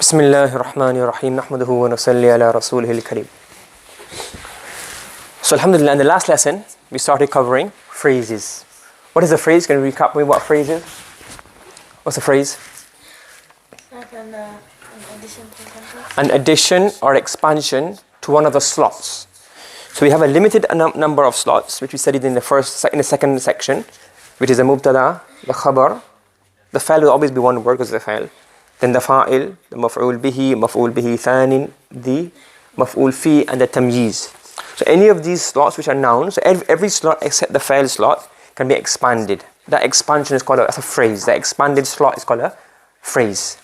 بسم الله الرحمن الرحيم نحمده ونصلي على رسوله الكريم. So alhamdulillah, in the last lesson we started covering phrases. What is a phrase? Can you recap me what phrase is? What's a phrase? Like an addition to something. An addition or expansion to one of the slots. So we have a limited number of slots which we studied in the second section, which is the mubtada, the khabar. The fa'il will always be one word because it's the fa'il. Then the fa'il, the maf'ul bihi thanin, the maf'ul fi, and the tamyiz. So any of these slots which are nouns, so every slot except the fa'il slot can be expanded. That expansion is called a phrase. The expanded slot is called a phrase.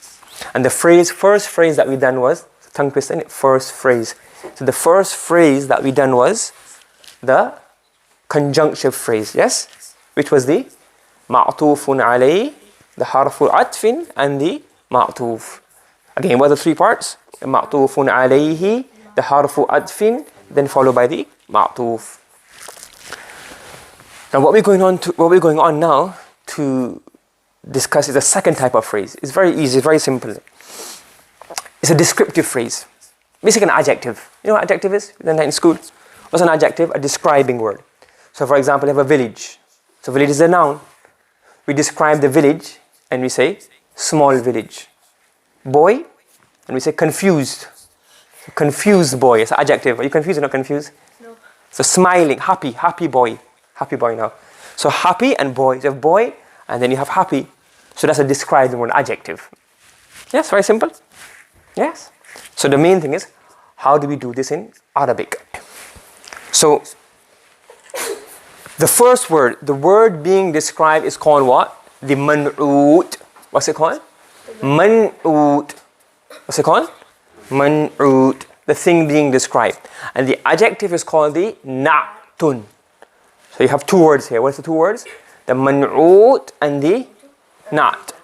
And the first phrase that we done was, tongue twisting, first phrase. So the first phrase that we done was the conjunctive phrase, yes? Which was the ma'tufun alayh, the harful atfin, and the ma'tuf. Again, what are the three parts? The ma'tufun alayhi, the harfu adfin, then followed by the ma'tuf. Now what we're going on now to discuss is the second type of phrase. It's very easy, very simple. It's a descriptive phrase. Basically an adjective. You know what adjective is? In school. What's an adjective? A describing word. So for example, you have a village. So village is a noun. We describe the village and we say small village. Boy, and we say confused. Confused boy, it's an adjective. Are you confused or not confused? No. So smiling, happy boy. Happy boy now. So happy and boy. You have boy and then you have happy. So that's a describing word, adjective. Yes, very simple. Yes. So the main thing is, how do we do this in Arabic? So the first word, the word being described is called what? The man'ut. What's it called? Man'ut. What's it called? Man'ut. The thing being described. And the adjective is called the na'tun. So you have two words here. What's the two words? The man'ut and the na'at.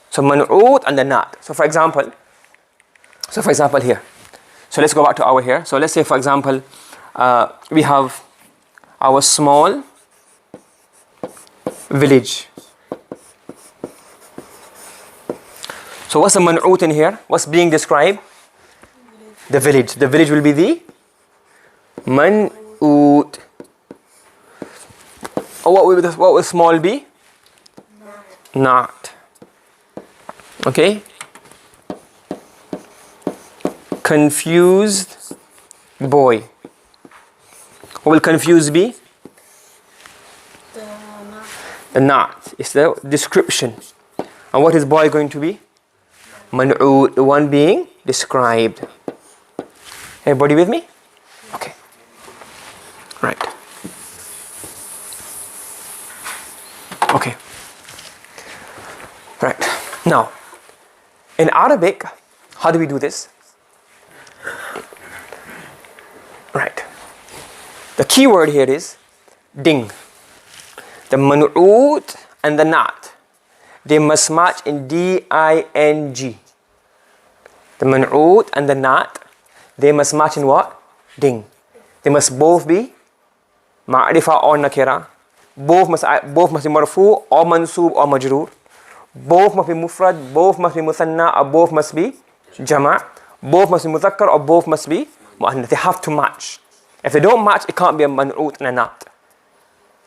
So man'ut and the na'at. So for example here. So let's go back to our here. So let's say for example, we have our small village. So what's the man'ut in here? What's being described? The village. The village will be the man'ut. What will small be? Not. Okay? Confused boy. What will confused be? The not. It's the description. And what is boy going to be? Man'ut, the one being described. Everybody with me? Okay. Right. Okay. Right. Now, in Arabic, how do we do this? Right. The key word here is ding. The man'ut and the not, they must match in D-I-N-G. The man'ut and the not, they must match in what? Ding. They must both be ma'rifah or nakira. Both must be marfu or mansub or majroor. Both must be mufrad, both must be muthanna, or both must be jama'. Both must be mudhakkar or both must be mu'annath. They have to match. If they don't match, it can't be a man'ut and a not.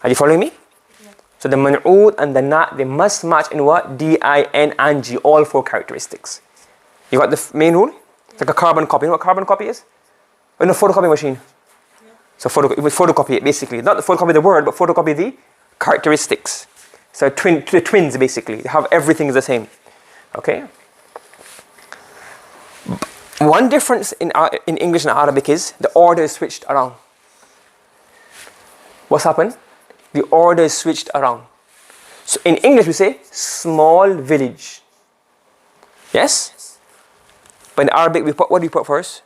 Are you following me? Yeah. So the man'ut and the not, they must match in what? D-I-N and G, all four characteristics. You got the main rule? It's like a carbon copy. You know what carbon copy is? In a photocopy machine. Yeah. So photocopy it basically. Not photocopy the word, but photocopy the characteristics. So the twins basically. They have everything is the same. Okay? One difference in English and Arabic is the order is switched around. What's happened? The order is switched around. So in English we say small village. Yes? But in Arabic what do we put first?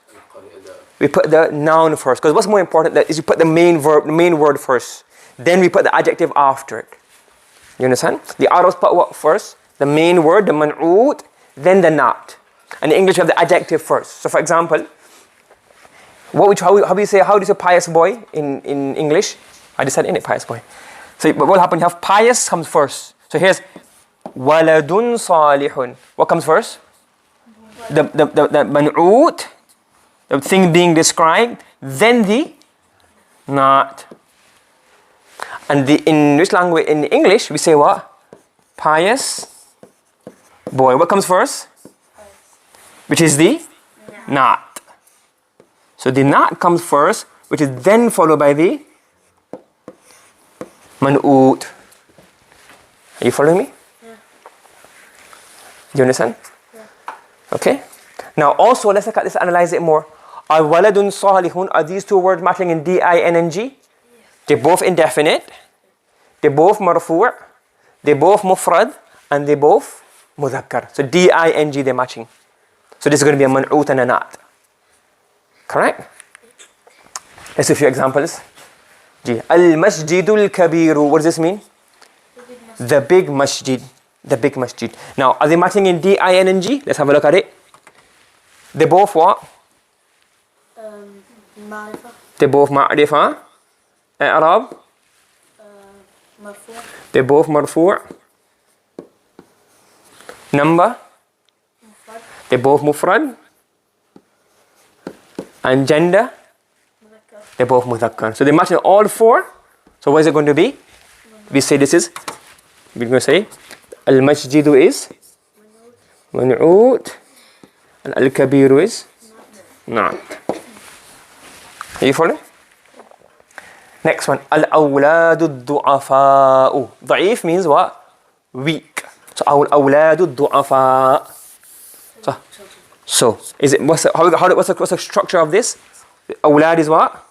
We put the noun first. Because what's more important is you put the main word first. Then we put the adjective after it. You understand? The Arabs put what first? The main word, the man'ut, then the not. And in English you have the adjective first. So for example, how do you say pious boy in English? I just said in it, pious boy. So what will happen? You have pious comes first. So here's waladun salihun. What comes first? the man'ut, the thing being described, then the not. And in which language? In English, we say what? Pious boy. What comes first? Which is the not. So the not comes first, which is then followed by the man'ut. Are you following me? Yeah. Do you understand? Yeah. Okay. Now also let's analyze it more. Are waladun salihun, are these two words matching in D-I-N-N-G? Yes. They're both indefinite. They're both marfu'. They're both mufrad. And they're both mudhakkar. So D-I-N-G, they're matching. So this is going to be a man'ut and a not. Correct? Let's see a few examples. Al-masjidul kabiru. What does this mean? The big masjid. The big masjid. Now, are they matching in D-I-N-N-G? Let's have a look at it. They're both what? Ma'rifa. They're both ma'rifa. I'rab. Marfu'. They're both marfu'. Number. Mufrad. They're both mufrad. And gender. Mudhakkar. They're both mudhakkar. So they match in all four. So what is it going to be? We say this is, we're going to say, al-masjidu is man'ut. And al-kabiru is not. Are you following? Next one. Al-awladu du'afa'u. Da'if means what? Weak. So al-awladu du'afa'. So is it, what's the structure of this? Awlad is what?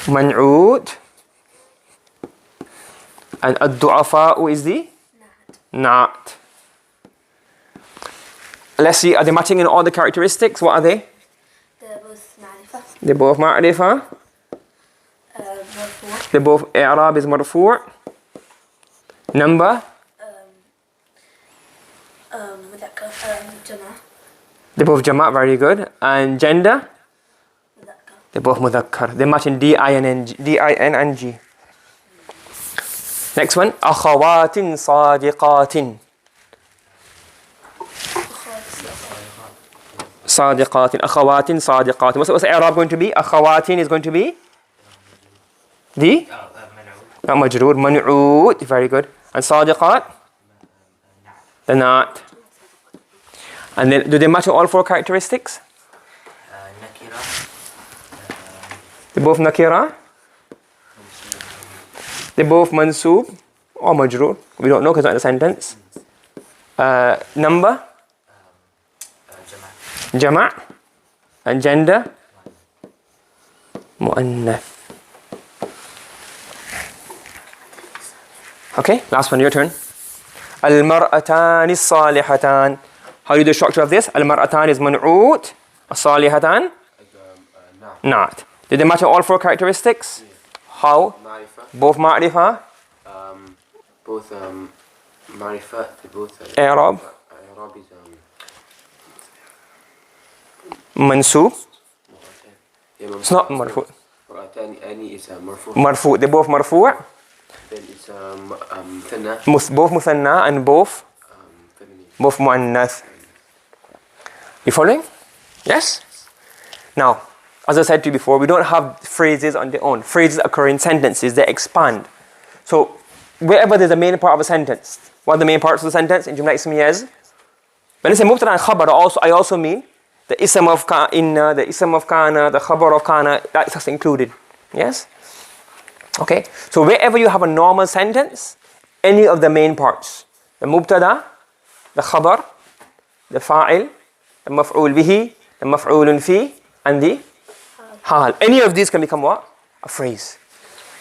Man'ud. And ad-du'afa'u is the? Not. Let's see, are they matching in all the characteristics? What are they? They're both ma'rifa. They're both ma'rifa. Marfu'. They're both i'rab is marfu'. Number? Mudhakkar. Jama'. They're both jama', very good. And gender? Mudhakkar. They're both mudhakkar. They match in D-I-N-N-G. Next one. Akhawatin sadiqatin. Sadiqatin. Akhawatin sadiqatin. What's the i'rab going to be? Akhawatin is going to be? The? Not majroor. Man'ud. Very good. And sadiqat? They're not. And then, do they match all four characteristics? Nakira. They're both nakira. They're both mansoob or majroor. We don't know because it's not in a sentence. Number? Jama'. And gender? Mu'annath. Okay, last one, your turn. Al-mar'atani salihatan. How do you do the structure of this? Al-mar'atan is man'ut. As-salihatan? Not. Did they match all four characteristics? How? Ma'rifa. Both ma'rifa. Both Ma'rifa. Both I'rab. I'rab is Mansoob. yeah, It's not marfu'. Any is marfu'. Marfu'. They're both marfu'. Then it's muthanna. Both muthanna and both Feminine. both mu'annath. You following? Yes? Now, as I said to you before, we don't have phrases on their own. Phrases occur in sentences, they expand. So, wherever there's a main part of a sentence, what are the main parts of the sentence in Jumla Ismiyaz? When I say mubtada and khabar, I also mean the ism of inna, the ism of kana, the khabar of kana, that's included. Yes? Okay? So, wherever you have a normal sentence, any of the main parts, the mubtada, the khabar, the fa'il, the maf'ul bihi, the maf'ulun fi, and the hal. Any of these can become what? A phrase.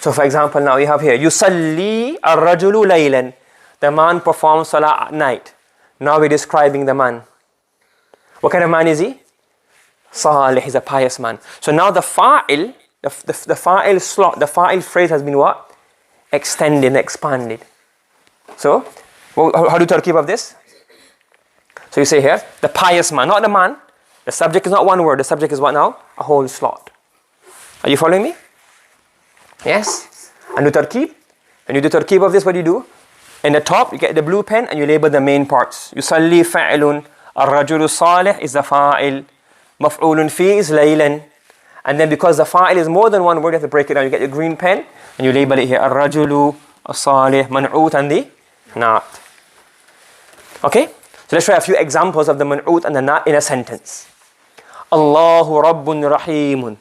So for example, now you have here, Yusalli ar-rajulu laylan. The man performs salah at night. Now we're describing the man. What kind of man is he? Salih, he's a pious man. So now the fa'il, the fa'il slot, the fa'il phrase has been what? Extended, expanded. So, how do you tarkib of this? So you say here, the pious man, not the man. The subject is not one word. The subject is what now? A whole slot. Are you following me? Yes? And do tarkib. When you do tarkib of this, what do you do? In the top, you get the blue pen and you label the main parts. Yusalli fa'ilun, الرجل الصالح is the fa'il. مفعول فيه is ليلا. And then because the fa'il is more than one word, you have to break it down. You get your green pen and you label it here. الرجل الصالح منعوت and the not. Okay? So let's try a few examples of the man'ut and the not in a sentence. Allahu Rabbun Rahimun.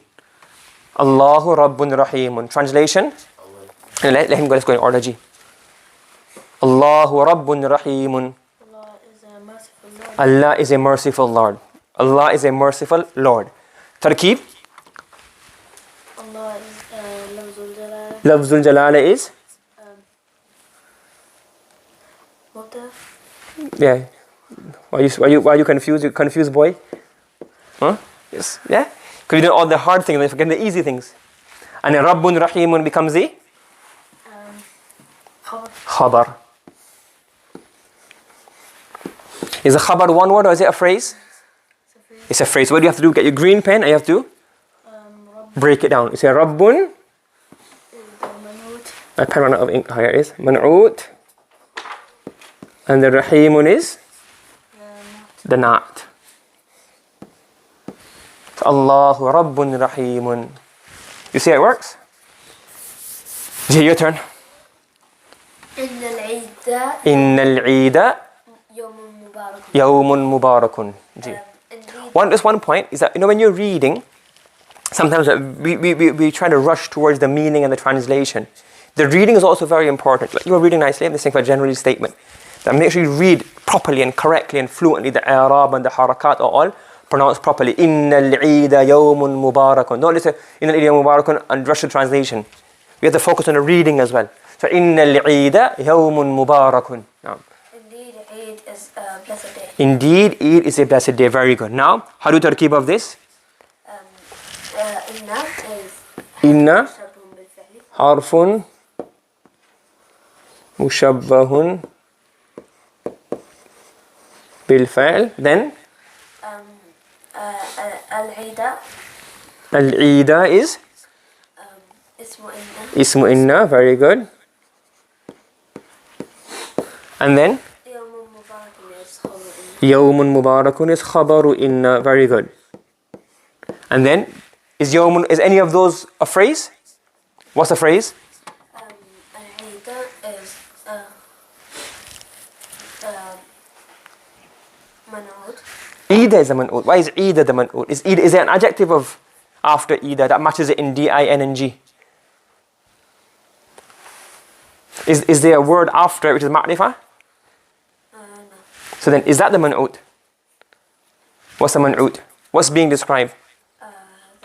Allahu Rabbun Rahimun. Translation? Let him go. Let's go in order. G. Allahu Rabbun Rahimun. Allah is a merciful Lord. Allah is a merciful Lord. Allah is a merciful Lord. Tarkeeb? Allah is Lafzul Jalala. Lafzul Jalala is? Mubtada. Yeah. Why you confused? You confused boy? Huh? Yes. Yeah? Because you do all the hard things and you forget the easy things. And then Rabbun Rahimun becomes the? Khabar. Is a khabar one word or is it a phrase? It's a phrase. What do you have to do? Get your green pen and you have to break it down. You say Rabbun. My pen ran out of ink. Here it is. Man'ut. And the Rahimun is? The not. So Allahu Rabbun Rahimun. You see how it works? Jay, your turn. Inna al-Eida Yawmun Mubarakun. Just one point is that, when you're reading, sometimes we try to rush towards the meaning and the translation. The reading is also very important. Like you are reading nicely, I'm just saying for a general statement. That make sure you read properly and correctly and fluently. The i'rab and the harakat are all pronounced properly. Inna al-Eida Yawmun Mubarakun. Don't listen Inna al-Eida Mubarakun and rush the translation. We have to focus on the reading as well. So Inna al-Eida Yawmun Mubarakun. Indeed, Eid is a blessed day. Indeed, Eid is a blessed day. Very good. Now, how do you tarkeeb of this? Inna is Inna Shabun bil Fi'li. harfun mushabbahun bil fa'l. Then Al-Eida al-Eida is Ismu Inna. Very good. And then Yawmun Mubarakun is Khabaru Inna. Very good. And then is any of those a phrase? What's the phrase? Al-Eida is Man'ud. Ida is a man'ud. Why is Ida the man'ud? Is there an adjective of after Ida that matches it in D-I-N and G? Is there a word after it which is ma'rifah? No. So then, is that the man'ut? What's the man'ut? What's being described? The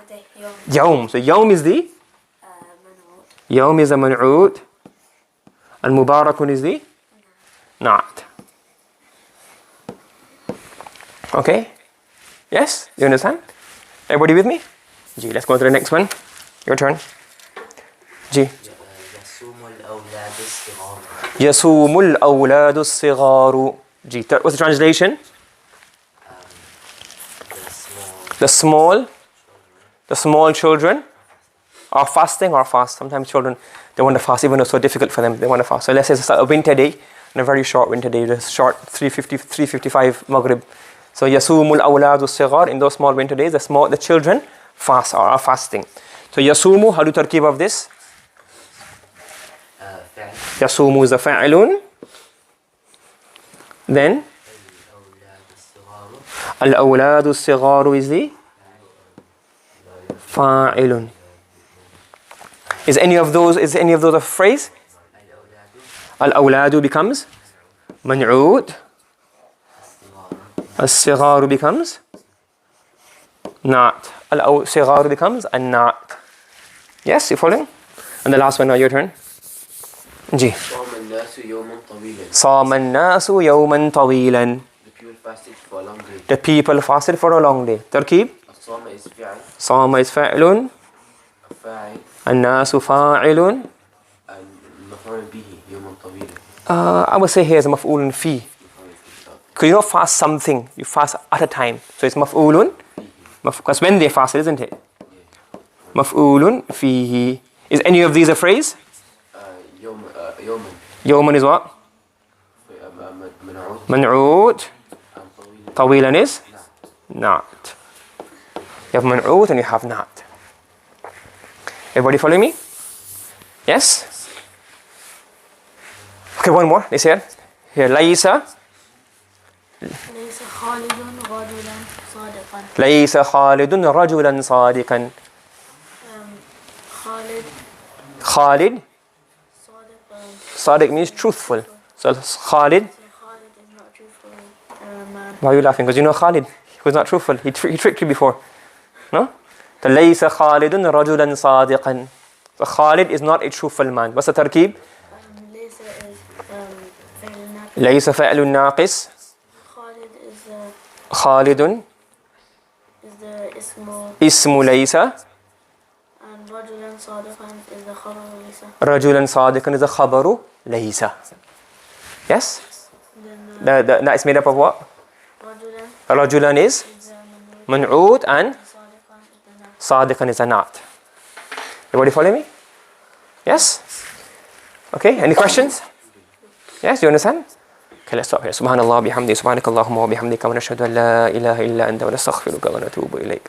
day, Yawm. So Yawm is the? Man'ud. Yawm is the man'ut. And Mubarakun is the? Not. Okay? Yes? You understand? Everybody with me? G, let's go to the next one. Your turn. G. Yasumul awladu sigaru. G. What's the translation? The small children are fasting or fast. Sometimes children, they want to fast even though it's so difficult for them. They want to fast. So let's say it's a winter day, and a very short winter day, the short 3:55 Maghrib. So yasumul awladu sigar, in those small winter days, the children fast or are fasting. So yasumu, how do you tarkeeb of this? Yasumu is a fa'ilun. Then al-awladu sigaru is the fa'ilun. Is any of those a phrase? Al-awladu becomes man'ud. Al-sigaru becomes not. Al-sigaru becomes a not. Yes, you following? And the last one now, your turn. Ji. Sama an-nasu yawman tawilan. The people fasted for a long day. Tarkeeb? Sama is fa'ilun. An-nasu fa'ilun. I would say here is maf'ulun fi. Because you don't fast something, you fast at a time. So it's maf'ulun. Because when they fasted, isn't it? Maf'ulun fihi. Is any of these a phrase? Yawman is what? Man'ud. طويلا is not. You have man'ut and you have not. Everybody follow me? Yes? Okay, one more. This here. Here, Laysa. ليس خالد رجلا صادقا. ليس خالد رجلا صادقا. خالد Khalid. صادق. Sadiq means truthful. So Khalid. Khalid is not truthful man. Why are you laughing? Because you know Khalid. He was not truthful. He tricked you before. No? So ليس خالد رجلا صادقا. So Khalid is not a truthful man. What's the tarkib? ليس is فعل ناقص. ليس فعل ناقص. Khalid is خالد the اسم. اسم ليس. And رجلا صادقا is the خبر ليس. رجلا صادقا is the خبر ليس. Yes? Then That is made up of what? رجلا رجلا is is منعوت. منعوت and صادقا is the نعت. صادقا is a not. Everybody follow me? Yes? Okay, any questions? Yes, you understand? Okay, let's stop here. Subhanallah bihamdi, subhanakallahumma wa bihamdika wa nashhadu an la ilaha illa anta wa nastaghfiruka wa natubu ilayk.